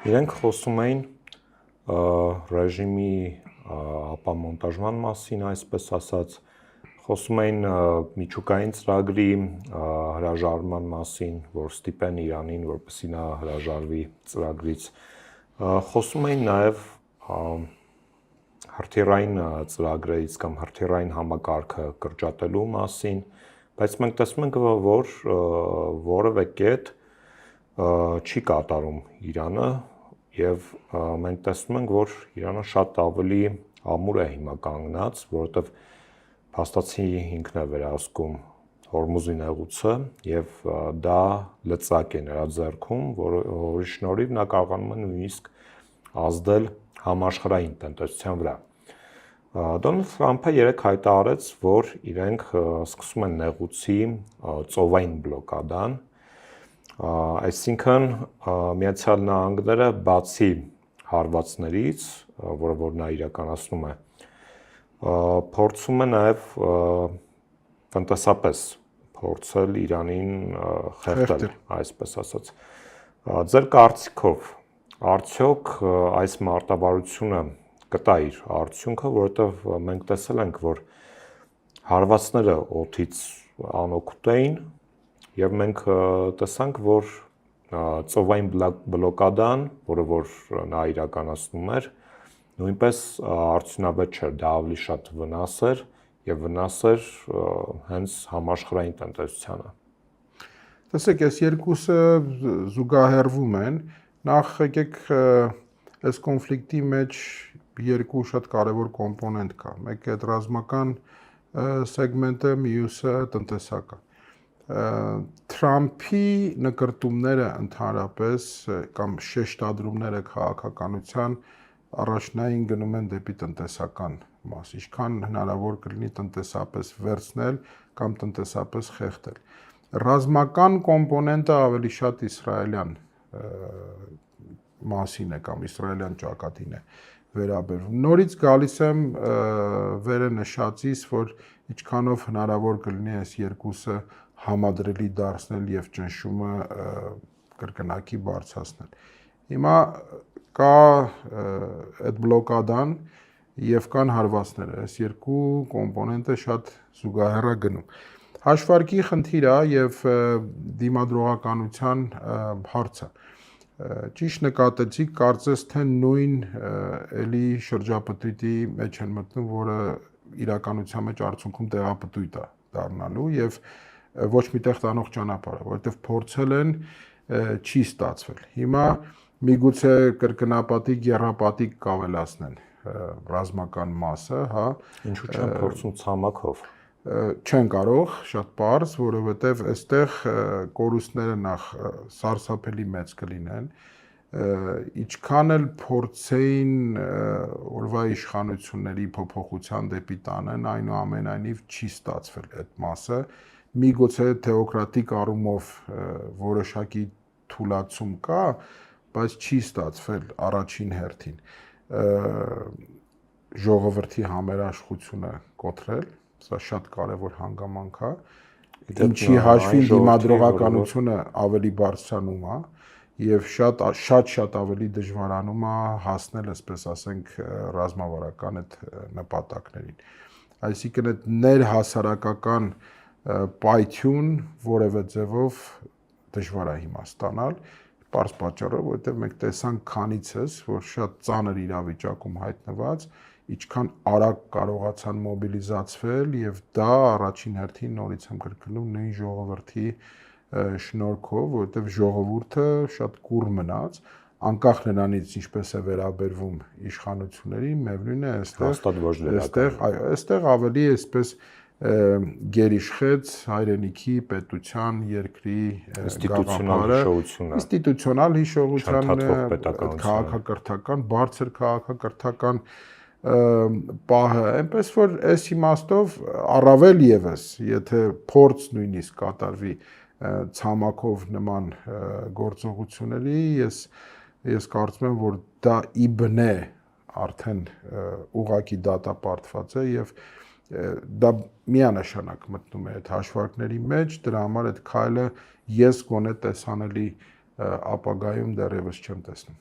Իրենք խոսում էին ռեժիմի ապամոնտաժման մասին, այսպես ասած, խոսում էին միջուկային ծրագրի հրաժարման մասին, որ ստիպեն Իրանին, որպեսզի նա հրաժարվի ծրագրից, խոսում էին նաև հրթիռային ծրագրերից կամ հրթիռային համակարգը կրճատելու մասին, բայց մենք տեսնում ենք, որ որևէ կետ չի կատարում Իրանը եւ մենք տեսնում ենք, որ Իրանը շատ ավելի ամուր է հիմա կանգնած, որովհետեւ փաստացի ինքն է վերահսկում Հորմուզի նեղուցը եւ դա լծակ է նրա ձեռքում, որի շնորհիվ նա կարողանում է նույնիսկ ազդել համաշխարհային տնտեսության վրա։ Դոնալդ Թրամփը երեք հայտարարեց, որ իրենք սկսում են նեղուցի ծովային բլոկադան, այսինքն Միացյալ Նահանգները բացի հարվածներից, որը որ նա իրականացնում է, փորձում է նաև տնտեսապես փորձել Իրանին խեղդել, այսպես ասած։ Ձեր կարծիքով, արդյոք այս մարտավարությունը կտա իր արդյունքը, որովհետև մենք տեսել ենք, որ հարվածները օդից անօգուտ էին, եւ մենք տեսանք, որ ծովային բլոկադան, որը որ նա իրականացնում էր, նույնպես արդյունավետ չէր, դա ավելի շատ վնաս էր եւ վնաս էր հենց համաշխարհային տնտեսությանը։ Տեսեք, այս երկուսը զուգահեռվում են, նախ եկեք այս կոնֆլիկտի մեջ երկու շատ կարևոր կոմպոնենտ կա, մեկը այդ ռազմական սեգմենտը, մյուսը տնտեսական։ Թրամփի նկրտումները ընդհանրապես կամ շեշտադրումները քաղաքականության առաջնային գնում են դեպի տնտեսական մաս, ինչքան հնարավոր կլինի տնտեսապես վերցնել կամ տնտեսապես խեղդել։ Ռազմական կոմպոնենտը ավելի շատ իսրայելյան մասին է կամ իսրայելյան ճակատին է վերաբերվում։ Նորից գալիս եմ վերը նշածից, որ ինչքանով հնարավոր կլինի այս երկուսը համադրելի դարձնել եւ ճնշումը կրկնակի բարձրացնել։ Հիմա կա այդ բլոկադան եւ կան հարվածները, այս երկու կոմպոնենտը շատ զուգահեռ է գնում։ Հաշվարկի խնդիր է եւ դիմադրողականության հարցը։ Ճիշտ նկատեցիք, կարծես թե նույն էլի շրջապտույտի մեջ են մտնում, որը իրականության մեջ արդյունքում տեղապտույտ է դառնալու եւ ոչ միտեղ տանող ճանապարհ է, որովհետեւ փորձել են չի ստացվել։ Հիմա միգուցե կրկնապատիկ, եռապատիկ կավելացնեն ռազմական մասը, հա, ինչու չեն փորձում ցամաքով։ Չեն կարող, շատ պարզ, որովհետև այստեղ կորուստները նախ սարսափելի մեծ կլինեն, ինչքան էլ փորձեին օրվա իշխանությունների փոփոխության դեպի տանեն, այնուամենայնիվ չի ստացվել այդ մասը, միգուցե թեոկրատիկ առումով որոշակի թուլացում կա, բայց չի ստացվել առաջին հերթին ժողովրդի համերաշխությունը կոտրել, սա շատ կարևոր հանգամանք է, ինչի հաշվին դիմադրողականությունը ավելի բարձրանում է եւ շատ ավելի դժվարանում է հասնել, այսպես ասենք, ռազմավարական այդ նպատակներին։ Այսինքն այդ ներհասարակական պայթյուն որևէ ձևով դժվար է հիմա ստանալ, պարզ պատճառով, որովհետև մենք տեսանք քանիցս, որ շատ ծանր իրավիճակում հայտնված, ինչքան արագ կարողացան մոբիլիզացվել եւ դա առաջին հերթին նորից եմ կրկնում նույն ժողովրդի շնորհքով, որովհետեւ ժողովուրդը շատ կուռ մնաց, անկախ նրանից ինչպես է վերաբերվում իշխանություններին, միևնույն է այստեղ ավելի այսպես գերիշխեց հայրենիքի, պետության, երկրի ինստիտուցիոնալ հիշողության, քաղաքակրթական, բարձր քաղաքակրթական պահը, այնպես որ այս իմաստով առավել եւս, եթե փորձ նույնիսկ կատարվի ցամաքով նման գործողությունների, ես կարծում եմ, որ դա իբնե արդեն ուղղակի դատապարտված է եւ դա միանշանակ մտնում է այդ հաշվարկների մեջ, դրա համար այդ քայլը ես գոնե տեսանելի ապագայում դեռևս չեմ տեսնում։